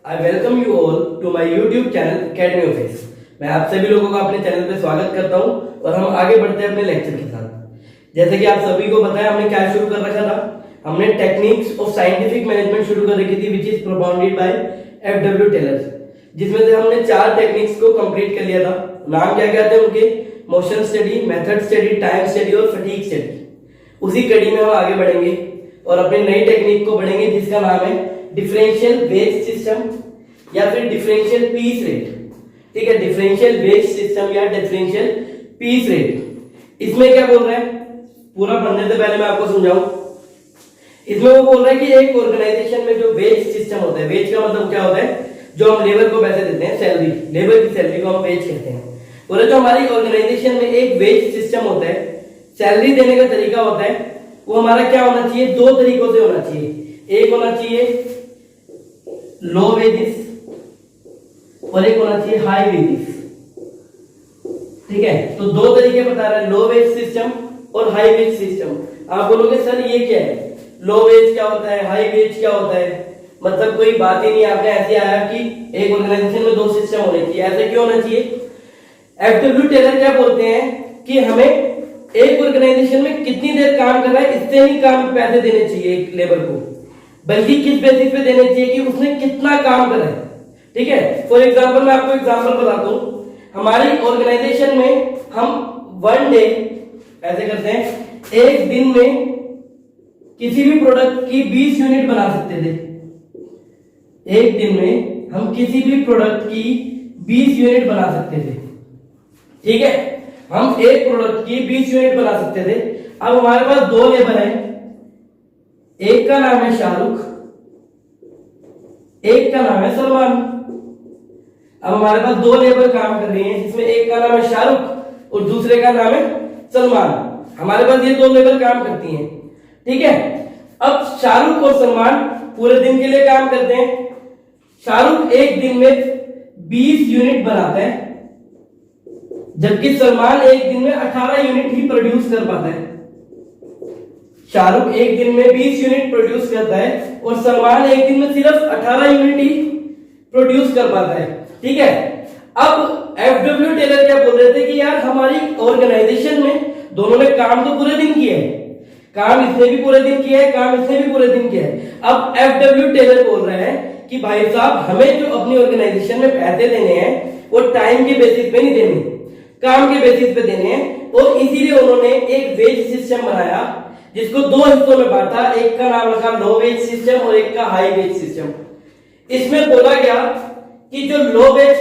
I welcome you all to my YouTube channel academy office. मैं आप सभी लोगों का अपने चैनल पे स्वागत करता हूं और हम आगे बढ़ते हैं अपने लेक्चर के साथ। जैसे कि आप सभी को पता है हमने क्या शुरू कर रखा था, हमने टेक्निक्स ऑफ साइंटिफिक मैनेजमेंट शुरू कर रखी थी which is propounded by F W. Taylor, जिसमें से हमने 4 टेक्निक्स को कंप्लीट कर लिया था। नाम क्या क्या थे उनके? Motion study, method study, time study और फटीग स्टडी। उसी कड़ी में हम आगे बढ़ेंगे और अपनी नई टेक्निक को बढ़ेंगे जिसका नाम है डिफरेंशियल वेज सिस्टम या फिर डिफरेंशियल पीस रेट। ठीक है, डिफरेंशियल वेज सिस्टम या डिफरेंशियल पीस रेट। इसमें क्या बोल रहे हैं, पूरा पढ़ने से पहले मैं आपको समझाऊं। इसमें वो बोल रहा है कि एक ऑर्गेनाइजेशन में जो वेज सिस्टम होता है, वेज का मतलब क्या होता है, जो हम लेबर को पैसे देते हैं, सैलरी, लेबर की सैलरी को हम वेज कहते हैं। और जो हमारी ऑर्गेनाइजेशन में एक वेज सिस्टम होता है, सैलरी देने का तरीका होता है, वो हमारा क्या होना चाहिए? 2 तरीकों से होना चाहिए। एक होना चाहिए लो वेजेस और एक होना चाहिए हाई वेजेस। ठीक है, तो 2 तरीके बता रहा है, लो वेज सिस्टम और हाई वेज सिस्टम। आप बोलोगे सर ये क्या है, लो वेज क्या होता है, हाई वेज क्या होता है? मतलब कोई बात ही नहीं, आपने ऐसे आया कि एक ऑर्गेनाइजेशन में 2 सिस्टम होने चाहिए। ऐसे क्यों होना चाहिए? एफ.डब्ल्यू. टेलर क्या बोलते हैं कि हमें एक ऑर्गेनाइजेशन में कितनी देर काम कर रहा है इससे नहीं काम पैसे देने चाहिए एक लेबर को, बल्कि किस बेसिस पे देने चाहिए कि उसने कितना काम करा है। ठीक है, फॉर एग्जांपल मैं आपको एग्जांपल बताता हूं। हमारी ऑर्गेनाइजेशन में हम 1 डे ऐसे करते हैं, एक दिन में किसी भी प्रोडक्ट की 20 यूनिट बना सकते थे। एक दिन में हम किसी भी प्रोडक्ट की 20 यूनिट बना सकते थे। ठीक है, हम एक प्रोडक्ट की 20 यूनिट बना सकते थे। अब हमारे पास 2 लेबर हैं, एक का नाम है शाहरुख, एक का नाम है सलमान। अब हमारे पास 2 लेबर काम कर रही हैं, जिसमें एक का नाम है शाहरुख और दूसरे का नाम है सलमान। हमारे पास ये 2 लेबर काम करती हैं। ठीक है, अब शाहरुख और सलमान पूरे दिन के लिए काम करते हैं। शाहरुख एक दिन में 20 यूनिट बनाता है, जबकि सलमान एक दिन में 18 यूनिट ही प्रोड्यूस कर पाता है। शाहरुख एक दिन में 20 यूनिट प्रोड्यूस करता है और सलमान एक दिन में सिर्फ 18 यूनिट ही प्रोड्यूस कर पाता है। ठीक है, अब एफ.डब्ल्यू. टेलर क्या बोल रहे थे कि यार हमारी ऑर्गेनाइजेशन में दोनों ने काम तो पूरे दिन किया है, काम इसने भी पूरे दिन किया है, काम इसने भी पूरे दिन किया है। अब एफ.डब्ल्यू. टेलर बोल रहे हैं कि भाई साहब हमें जो अपनी ऑर्गेनाइजेशन में पैसे देने हैं वो टाइम के बेसिस पे नहीं देने, काम के बेसिस पे देने हैं। और इसीलिए उन्होंने एक वेज सिस्टम बनाया जिसको 2 हिस्सों में बांटा, एक का नाम रखा लो वेज सिस्टम और एक का हाई वेज सिस्टम। इसमें बोला गया कि जो लो वेज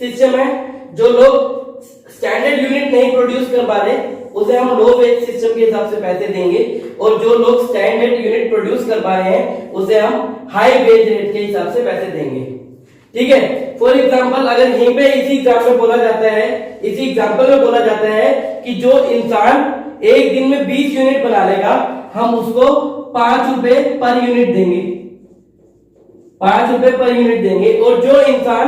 सिस्टम है, जो लोग स्टैंडर्ड यूनिट नहीं प्रोड्यूस कर पा रहे उसे हम लो वेज सिस्टम के हिसाब से पैसे देंगे, और जो लोग स्टैंडर्ड यूनिट प्रोड्यूस कर पा रहे हैं उसे हम हाई वेज रेट के हिसाब से पैसे देंगे। ठीक है, फॉर एग्जांपल अगर यहीं पे इसी एग्जांपल में बोला जाता है कि जो इंसान एक दिन में 20 यूनिट बना लेगा हम उसको 5 रुपए पर यूनिट देंगे, 5 रुपए पर यूनिट देंगे। और जो इंसान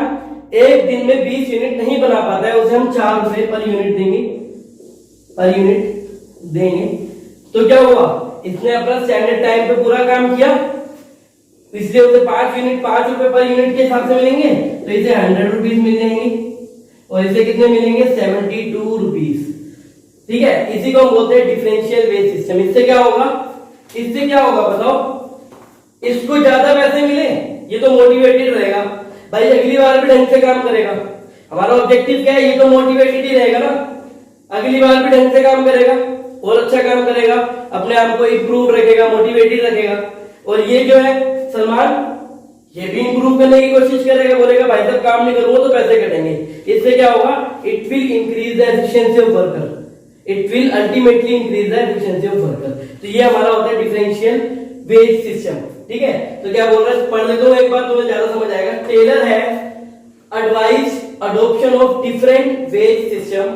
एक दिन में 20 यूनिट नहीं बना पाता है उसे हम 4 रुपए पर यूनिट देंगे। तो क्या हुआ, इसने अपना स्टैंडर्ड टाइम पे पूरा काम किया, इसलिए उसे 5 रुपए पर यूनिट के हिसाब से मिलेंगे, तो इसे 100 रुपीज मिल जाएंगे। और इसे कितने मिलेंगे? 72 रुपीज। ठीक है, इसी को हम बोलते हैं डिफरेंशियल वेज सिस्टम। इससे क्या होगा बताओ? इसको ज्यादा पैसे मिले, ये तो मोटिवेटेड रहेगा, भाई अगली बार भी ढंग से काम करेगा। हमारा ऑब्जेक्टिव क्या है? ये तो मोटिवेटेड ही रहेगा ना, अगली बार भी ढंग से काम करेगा और अच्छा काम करेगा, अपने आप को इंप्रूव रखेगा, मोटिवेटेड रखेगा। और ये जो है सलमान, ये भी इंप्रूव करने की कोशिश करेगा, बोलेगा भाई साहब काम नहीं करूंगा तो पैसे कटेंगे। इससे क्या होगा? It will increase the efficiency of worker, it will ultimately increase the efficiency of worker. तो ये हमारा होता है डिफरेंशियल वेज सिस्टम। ठीक है, तो क्या बोल रहे हैं, पढ़ लेता हूं एक बार, तुम्हें ज्यादा समझ आएगा। टेलर है advise adoption of different wage system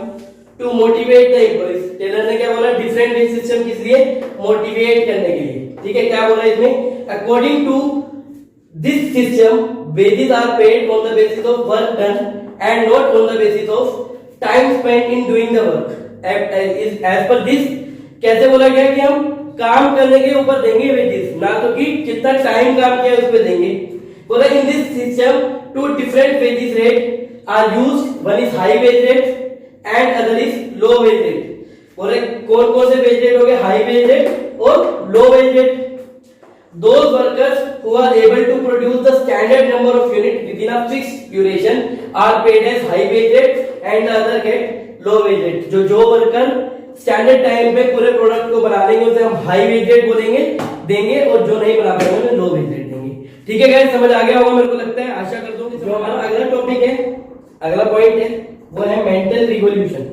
to motivate the employees. Taylor ने क्या बोला? डिफरेंट वेज सिस्टम किस लिए? मोटिवेट करने के लिए। ठीक है, क्या बोला इसमें? According to this system wages are paid on the basis of work done and not on the basis of time spent in doing the work. As per this, कैसे बोला गया कि हम काम करने के ऊपर देंगे वेजेस, ना तो कि कितना टाइम काम किया उस पर देंगे। बोला in this system two different wages rate are used, one is high wage rate and other is low wage rate. बोले कौन कौन से वेज रेट हो गए, हाई वेज रेट और low wage rate. Those workers who are able to produce the standard number of units within a fixed duration are paid as high wage rate and the other get low wage rate। जो worker standard time पे पूरे product को बना लेंगे उसे हम high wage rate बोलेंगे देंगे, और जो नहीं बना पाएंगे उन्हें लो वेज रेट देंगे। ठीक है गाइस, समझ आ गया होगा मेरे को लगता है, आशा करता हूँ। जो हमारा अगला टॉपिक है, अगला पॉइंट है, वो है मेंटल रिवॉल्यूशन।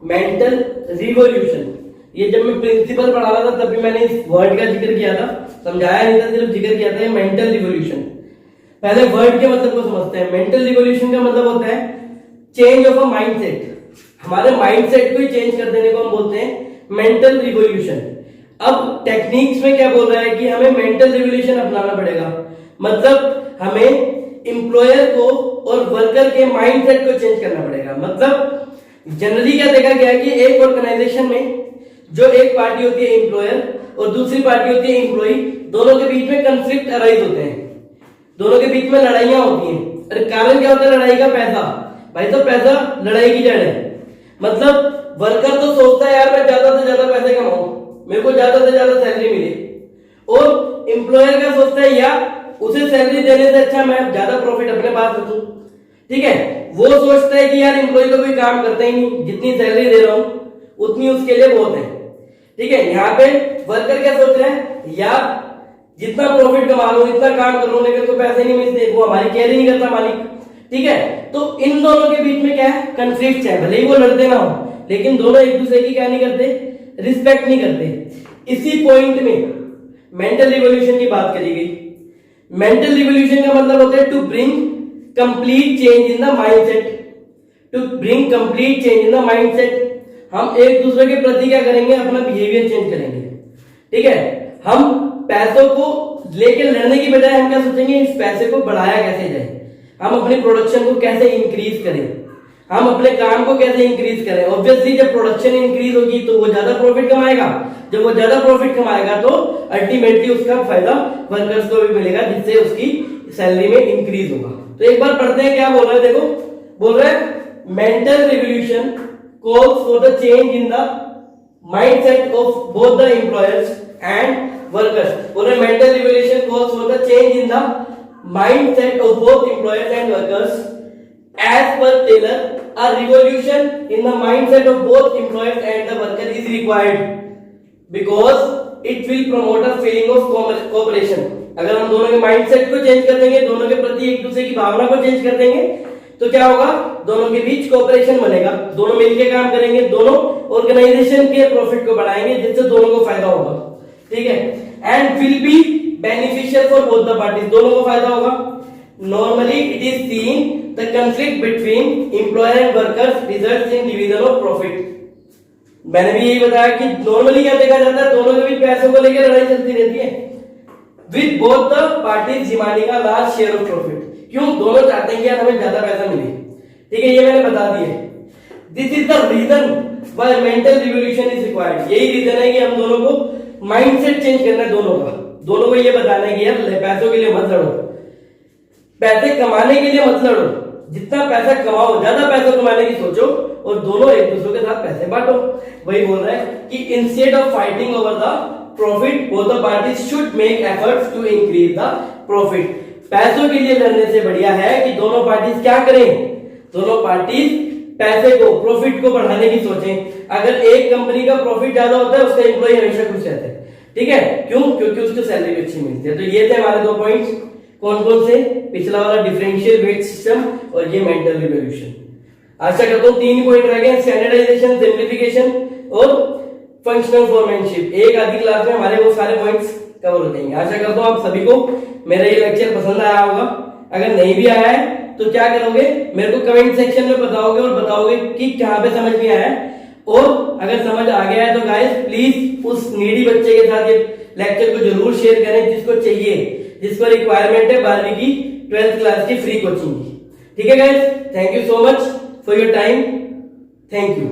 मेंटल रिवॉल्यूशन, ये जब मैं प्रिंसिपल पढ़ा रहा था तब भी मैंने इस वर्ड का जिक्र किया था, समझाया नहीं था, सिर्फ जिक्र किया था। मेंटल रिवॉल्यूशन, पहले वर्ड के मतलब को समझते हैं। मेंटल रिवॉल्यूशन का मतलब होता है चेंज ऑफ अ माइंडसेट, हमारे माइंडसेट को ही चेंज कर देने को हम बोलते हैं मेंटल रिवॉल्यूशन। अब टेक्निक्स में क्या बोल रहा है कि हमें मेंटल रिवॉल्यूशन अपनाना पड़ेगा, मतलब हमें एम्प्लॉयर को और वर्कर के माइंडसेट को चेंज करना पड़ेगा। मतलब जनरली क्या देखा गया है कि एक ऑर्गेनाइजेशन में जो एक पार्टी होती है एम्प्लॉयर और दूसरी पार्टी होती है एम्प्लॉई, दोनों के बीच में कंफ्लिक्ट अराइज होते हैं, दोनों के बीच में लड़ाइयां होती हैं। अरे कारण क्या होता है लड़ाई का? पैसा। भाई तो पैसा लड़ाई की जड़ है। मतलब वर्कर तो सोचता है यार मैं ज्यादा से ज्यादा पैसे कमाऊं, मेरे को ज्यादा से ज्यादा सैलरी मिले, और एम्प्लॉयर क्या सोचता है यार उसे सैलरी देने से अच्छा मैं ज्यादा प्रॉफिट अपने पास रखूं। ठीक है, वो सोचता है कि यार एम्प्लॉय तो कोई काम करता ही नहीं, जितनी सैलरी दे रहा हूं उतनी उसके लिए बहुत है। ठीक है, यहाँ पे वर्कर क्या सोच रहा है, यार जितना प्रॉफिट कमा लूं, इतना काम कर लूं, लेकिन तो पैसे नहीं मिलते, वो हमारी केयर ही नहीं करता मालिक। ठीक है, तो इन दोनों के बीच में क्या है, कंफ्लिक्ट है। भले ही वो लड़ते ना हो, लेकिन दोनों एक दूसरे की क्या नहीं करते, रिस्पेक्ट नहीं करते। इसी पॉइंट में मेंटल रिवॉल्यूशन की बात करी गई। मेंटल रिवॉल्यूशन का मतलब होता है to bring complete change in the mindset, to bring complete change in the mindset. हम एक दूसरे के प्रति क्या करेंगे, अपना बिहेवियर चेंज करेंगे। ठीक है, हम पैसों को लेकर लड़ने की बजाय हम क्या सोचेंगे, इस पैसे को बढ़ाया कैसे जाए, हम अपनी प्रोडक्शन को कैसे इंक्रीज करें, हम अपने काम को कैसे इंक्रीज करें। ऑब्वियसली जब प्रोडक्शन इंक्रीज होगी तो वो ज्यादा प्रॉफिट कमाएगा, जब वो ज्यादा प्रॉफिट कमाएगा तो अल्टीमेटली उसका फायदा वर्कर्स को भी मिलेगा, जिससे उसकी सैलरी में इंक्रीज होगा। तो एक बार पढ़ते हैं क्या बोल रहा है, देखो बोल रहा है mental revolution calls for the change in the mindset of both the employers and workers। बोल रहे mental revolution calls for the change in the mindset of both employers and workers। As per Taylor, a revolution in the mindset of both employers and the worker is required because it will promote a feeling of cooperation। अगर हम दोनों के mindset को change कर देंगे, दोनों के प्रति एक दूसरे की भावना को चेंज कर देंगे, तो क्या होगा, दोनों के बीच कोऑपरेशन बनेगा, दोनों मिलकर काम करेंगे, दोनों ऑर्गेनाइजेशन के प्रॉफिट को बढ़ाएंगे, जिससे दोनों को फायदा होगा। ठीक है, and will be beneficial for both the parties, दोनों को फायदा होगा। Normally it is seen the conflict between employer and workers results in division of profit. मैंने भी यही बताया कि नॉर्मली क्या देखा जाता है, दोनों के बीच पैसों को लेकर लड़ाई चलती रहती है, with both the parties demanding a large share of profit. क्यों? दोनों चाहते हैं कि यार हमें ज्यादा पैसा मिले। ठीक है, ये मैंने बता दिया। This is the reason why mental revolution is required. यही रीजन है कि हम दोनों को माइंडसेट चेंज करना है, दोनों का। दोनों को ये बताना है कि यार पैसों के लिए मत लड़ो, पैसे कमाने के लिए मत लड़ो, जितना पैसा कमाओ ज्यादा पैसा कमाने की सोचो, और दोनों एक दूसरे के साथ पैसे बांटो। वही बोल रहा है कि instead of fighting over the profit both the parties should make efforts to increase the profit. पैसों के लिए लड़ने से बढ़िया है कि दोनों पार्टीज क्या करें, दोनों पार्टीज पैसे को, प्रॉफिट को बढ़ाने की सोचें। अगर एक कंपनी का प्रॉफिट ज्यादा होता है, उसका एम्प्लॉय हमेशा खुश रहता है। ठीक है, क्यों? क्योंकि उसको सैलरी भी अच्छी मिलती है। तो ये थे हमारे 2 पॉइंट्स, कौन कौन से, पिछला वाला डिफरेंशियल वेट सिस्टम और ये मेंटल रिवॉल्यूशन। आशा करता हूँ 3 पॉइंट रह गए, स्टैंडर्डाइजेशन, सिंप्लीफिकेशन और फंक्शनल फॉर्मेनशिप। एक आधी क्लास में हमारे वो सारे पॉइंट्स कवर हो जाएंगे। आशा करता हूँ आप सभी को मेरा ये लेक्चर पसंद आया होगा। अगर नहीं भी आया है तो क्या करोगे, मेरे को कमेंट सेक्शन में बताओगे और बताओगे कि कहाँ पे समझ में आया है। और अगर समझ आ गया है तो गाइस प्लीज उस नीडी बच्चे के साथ ये लेक्चर को जरूर शेयर करें जिसको चाहिए, जिसको रिक्वायरमेंट है 12वीं की 12th क्लास की फ्री कोचिंग की। ठीक है guys, thank you so much for your time, thank you.